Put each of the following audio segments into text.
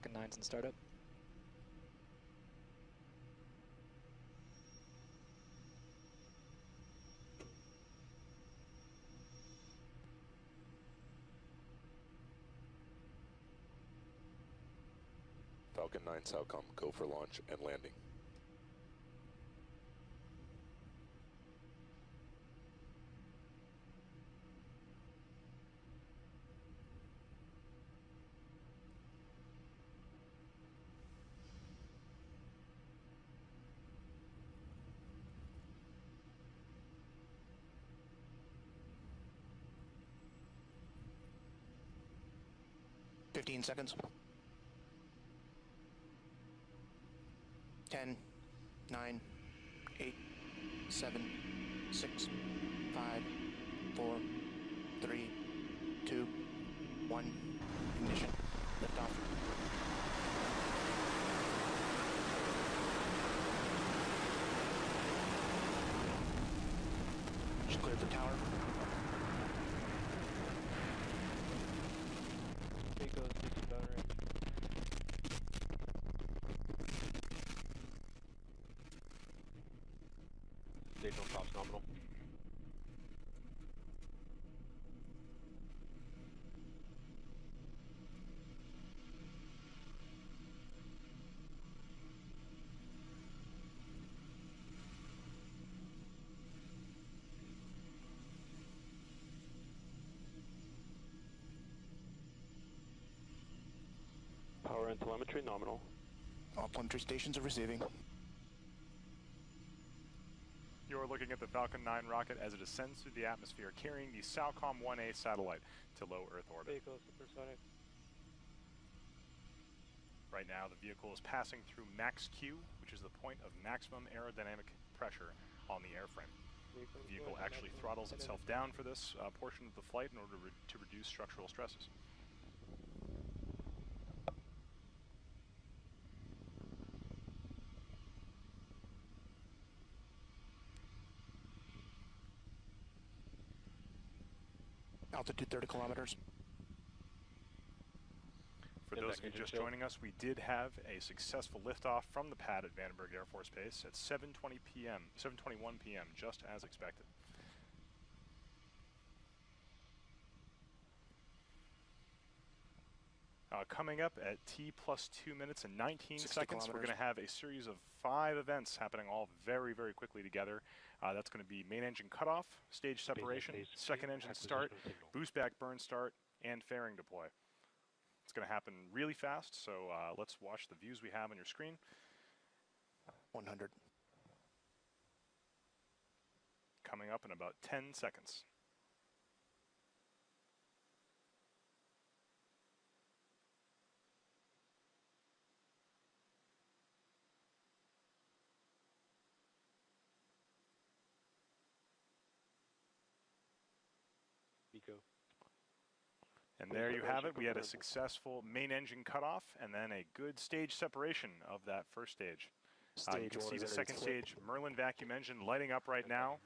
Falcon 9's in startup. Falcon 9 Falcon, go for launch and landing. Seconds. 10, 9, 8, 7, 6, 5, 4, 3, 2, 1. Ignition. Liftoff. Just cleared the tower. Pico 60 down range. Stage 1 props nominal. Power and telemetry nominal. All telemetry stations are receiving. You're looking at the Falcon 9 rocket as it ascends through the atmosphere, carrying the SAOCOM 1A satellite to low Earth orbit. Vehicle supersonic. Right now, the vehicle is passing through max Q, which is the point of maximum aerodynamic pressure on the airframe. The vehicle actually throttles itself down for this portion of the flight in order to reduce structural stresses. Altitude 30 kilometers. For those of you just joining us, we did have a successful liftoff from the pad at Vandenberg Air Force Base at 7:21 p.m., just as expected. Coming up at T plus 2 minutes and 19 seconds, we're going to have a series of 5 events happening all very, very quickly together. That's going to be main engine cutoff, stage separation, second engine start, boost back burn start, and fairing deploy. It's going to happen really fast, so let's watch the views we have on your screen. 100. Coming up in about 10 seconds. Nico. And there you have it. We had a successful main engine cutoff and then a good stage separation of that first stage. You can see the second stage Merlin vacuum engine lighting up right now,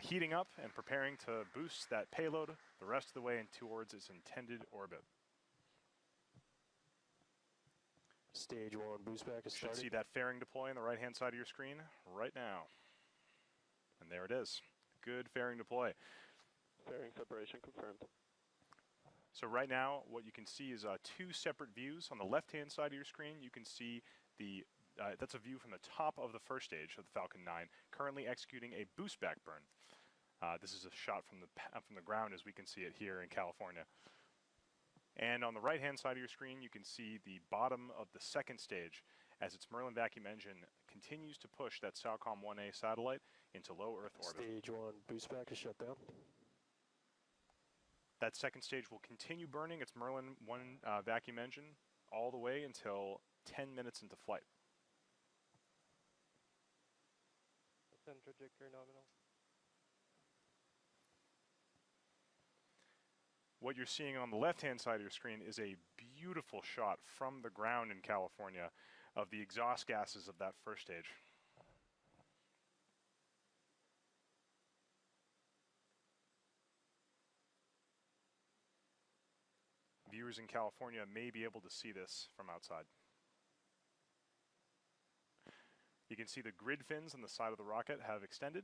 heating up and preparing to boost that payload the rest of the way and towards its intended orbit. Stage 1 boost back is started. Should see that fairing deploy on the right-hand side of your screen right now. And there it is. Good fairing deploy. Fairing separation confirmed. So right now, what you can see is 2 separate views. On the left-hand side of your screen, you can see the that's a view from the top of the first stage of the Falcon 9, currently executing a boost back burn. This is a shot from the ground as we can see it here in California. And on the right-hand side of your screen, you can see the bottom of the second stage as its Merlin vacuum engine continues to push that SAOCOM 1A satellite into low Earth orbit. Stage 1 boost back is shut down. That second stage will continue burning its Merlin 1 vacuum engine all the way until 10 minutes into flight. Ascend trajectory nominal. What you're seeing on the left-hand side of your screen is a beautiful shot from the ground in California of the exhaust gases of that first stage. viewers in California may be able to see this from outside. You can see the grid fins on the side of the rocket have extended.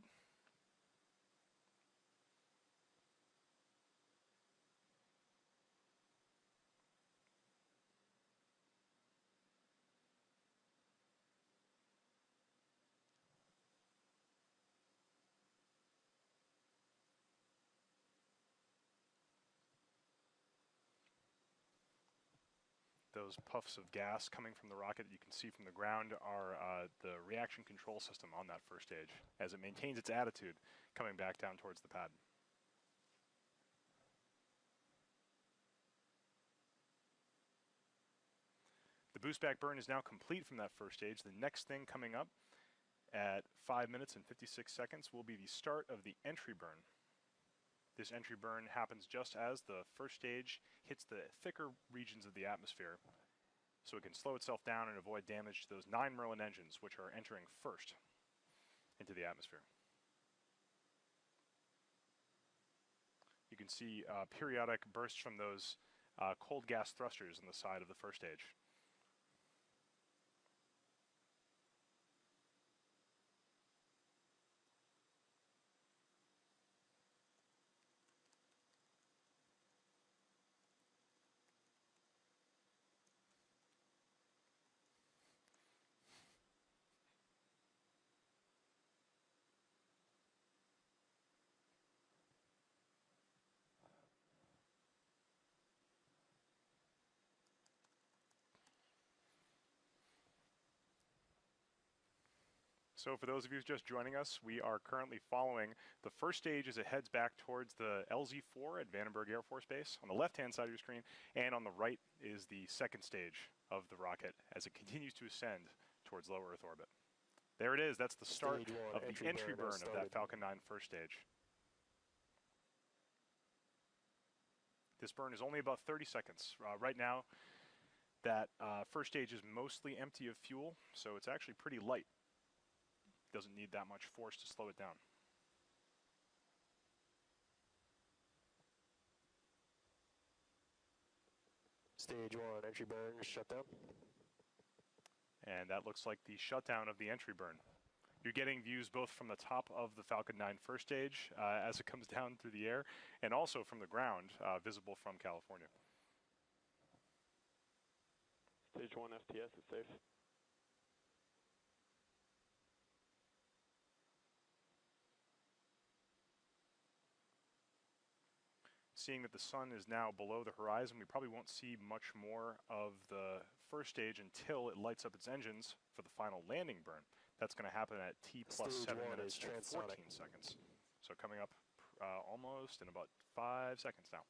Those puffs of gas coming from the rocket that you can see from the ground are the reaction control system on that first stage as it maintains its attitude coming back down towards the pad. The boost back burn is now complete from that first stage. The next thing coming up at 5 minutes and 56 seconds will be the start of the entry burn. This entry burn happens just as the first stage hits the thicker regions of the atmosphere, so it can slow itself down and avoid damage to those 9 Merlin engines, which are entering first into the atmosphere. You can see periodic bursts from those cold gas thrusters on the side of the first stage. So for those of you just joining us, we are currently following the first stage as it heads back towards the LZ-4 at Vandenberg Air Force Base on the left-hand side of your screen, and on the right is the second stage of the rocket as it continues to ascend towards low Earth orbit. There it is. That's the start of the entry burn of that Falcon 9 first stage. This burn is only about 30 seconds. Right now, that first stage is mostly empty of fuel, so it's actually pretty light. Doesn't need that much force to slow it down. Stage 1, entry burn, shutdown. And that looks like the shutdown of the entry burn. You're getting views both from the top of the Falcon 9 first stage as it comes down through the air, and also from the ground, visible from California. Stage 1 FTS is safe. Seeing that the sun is now below the horizon, we probably won't see much more of the first stage until it lights up its engines for the final landing burn. That's going to happen at T plus 7 minutes and 14 seconds. So coming up almost in about 5 seconds now.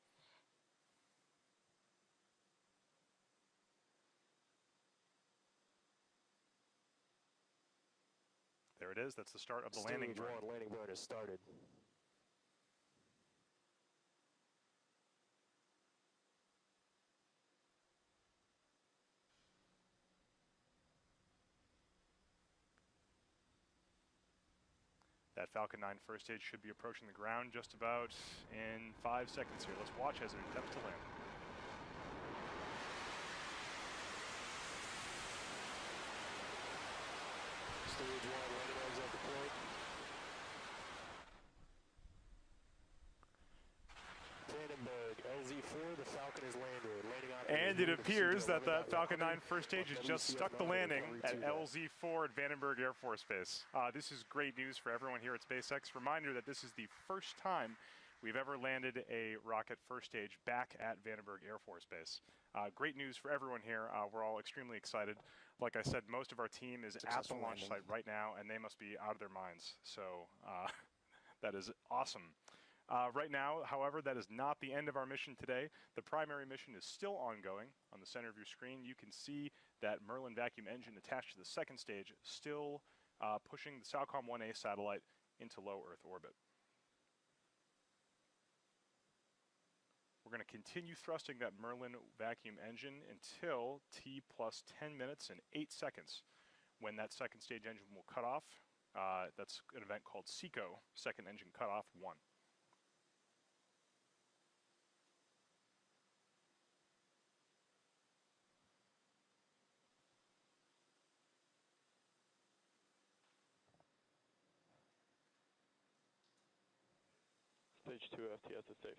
There it is. That's the start of the landing burn. Stage 1 landing burn has started. That Falcon 9 first stage should be approaching the ground just about in 5 seconds here. Let's watch as it attempts to land. Stage 1 landing legs at the point. Vandenberg, LZ-4, the Falcon is landed. And it appears that the Falcon 9 first stage has just stuck the landing at LZ-4 at Vandenberg Air Force Base. This is great news for everyone here at SpaceX. Reminder that this is the first time we've ever landed a rocket first stage back at Vandenberg Air Force Base. Great news for everyone here. We're all extremely excited. Like I said, most of our team is at the launch site right now, and they must be out of their minds. So that is awesome. Right now, however, that is not the end of our mission today. The primary mission is still ongoing. On the center of your screen, you can see that Merlin vacuum engine attached to the second stage, still pushing the SAOCOM 1A satellite into low Earth orbit. We're going to continue thrusting that Merlin vacuum engine until T plus 10 minutes and 8 seconds, when that second stage engine will cut off. That's an event called SECO, Second Engine Cutoff 1. Stage 2 FTS is safe.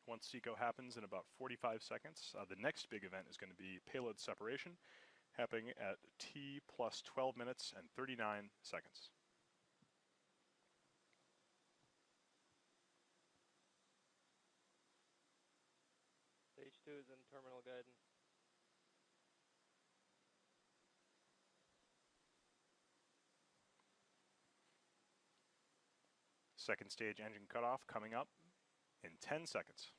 Once SECO happens in about 45 seconds, the next big event is going to be payload separation, happening at T plus 12 minutes and 39 seconds. Stage 2 is in terminal guidance. Second stage engine cutoff coming up in 10 seconds.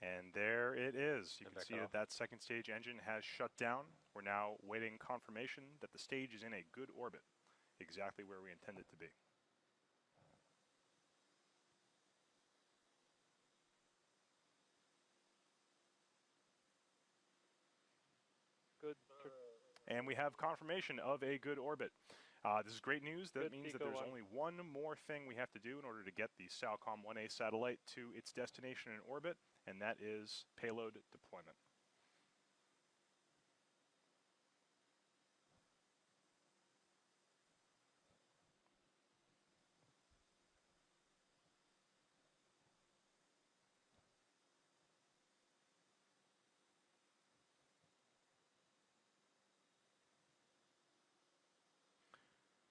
And there it is. You can see that that second stage engine has shut down. We're now waiting confirmation that the stage is in a good orbit, exactly where we intend it to be. Good. And we have confirmation of a good orbit. This is great news. That Good means that Pico there's one. only one more thing we have to do in order to get the Falcon 1A satellite to its destination in orbit, and that is payload deployment.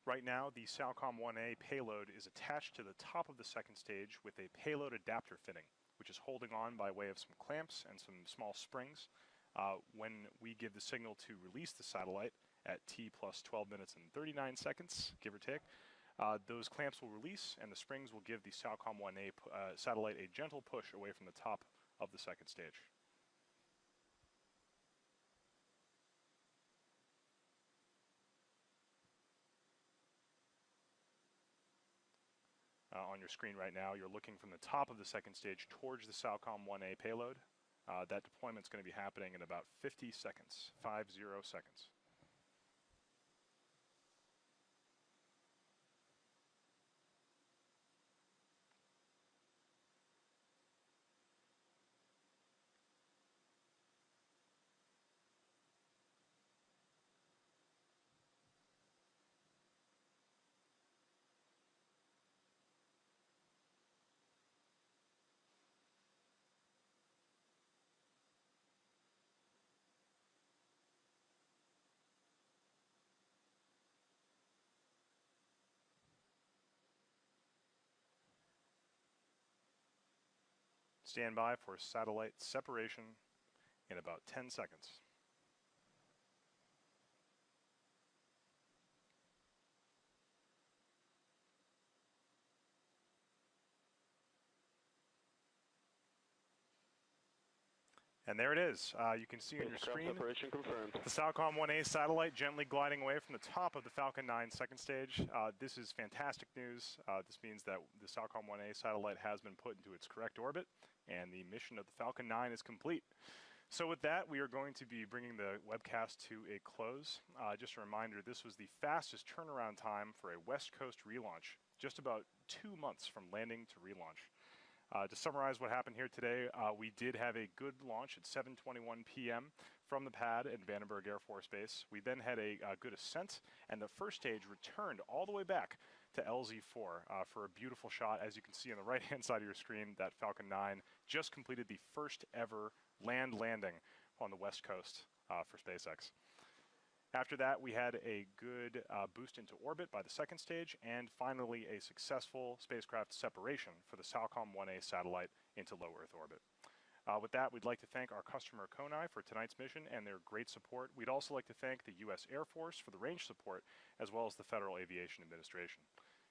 Right now, the Falcon 1A payload is attached to the top of the second stage with a payload adapter fitting, which is holding on by way of some clamps and some small springs. When we give the signal to release the satellite at T plus 12 minutes and 39 seconds, give or take, those clamps will release and the springs will give the Falcon 1A satellite a gentle push away from the top of the second stage. On your screen right now, you're looking from the top of the second stage towards the Falcon 1A payload. That deployment is going to be happening in about 50 seconds, 50 seconds. Stand by for satellite separation in about 10 seconds. And there it is. You can see on your screen Separation confirmed. the Falcon 1A satellite gently gliding away from the top of the Falcon 9 second stage. This is fantastic news. This means that the Falcon 1A satellite has been put into its correct orbit, and the mission of the Falcon 9 is complete. So with that, we are going to be bringing the webcast to a close. Just a reminder, this was the fastest turnaround time for a West Coast relaunch, just about 2 months from landing to relaunch. To summarize what happened here today, we did have a good launch at 7:21 p.m. from the pad at Vandenberg Air Force Base. We then had a good ascent, and the first stage returned all the way back to LZ4 for a beautiful shot. As you can see on the right-hand side of your screen, that Falcon 9 just completed the first ever land landing on the West Coast for SpaceX. After that, we had a good boost into orbit by the second stage, and finally a successful spacecraft separation for the Falcon 1A satellite into low Earth orbit. With that, we'd like to thank our customer Konai for tonight's mission and their great support. We'd also like to thank the U.S. Air Force for the range support, as well as the Federal Aviation Administration.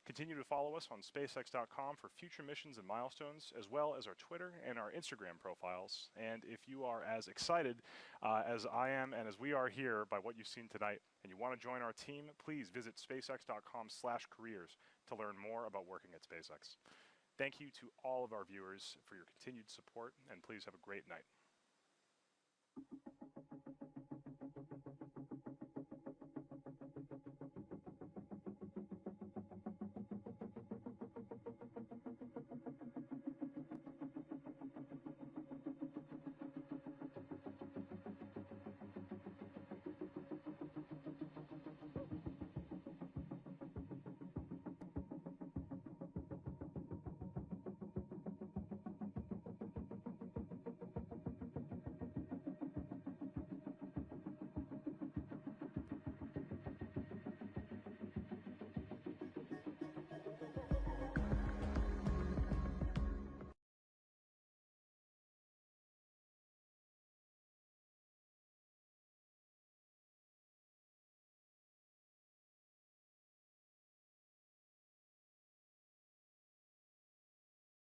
Continue to follow us on SpaceX.com for future missions and milestones, as well as our Twitter and our Instagram profiles. And if you are as excited as I am and as we are here by what you've seen tonight, and you want to join our team, please visit SpaceX.com/careers to learn more about working at SpaceX. Thank you to all of our viewers for your continued support, and please have a great night.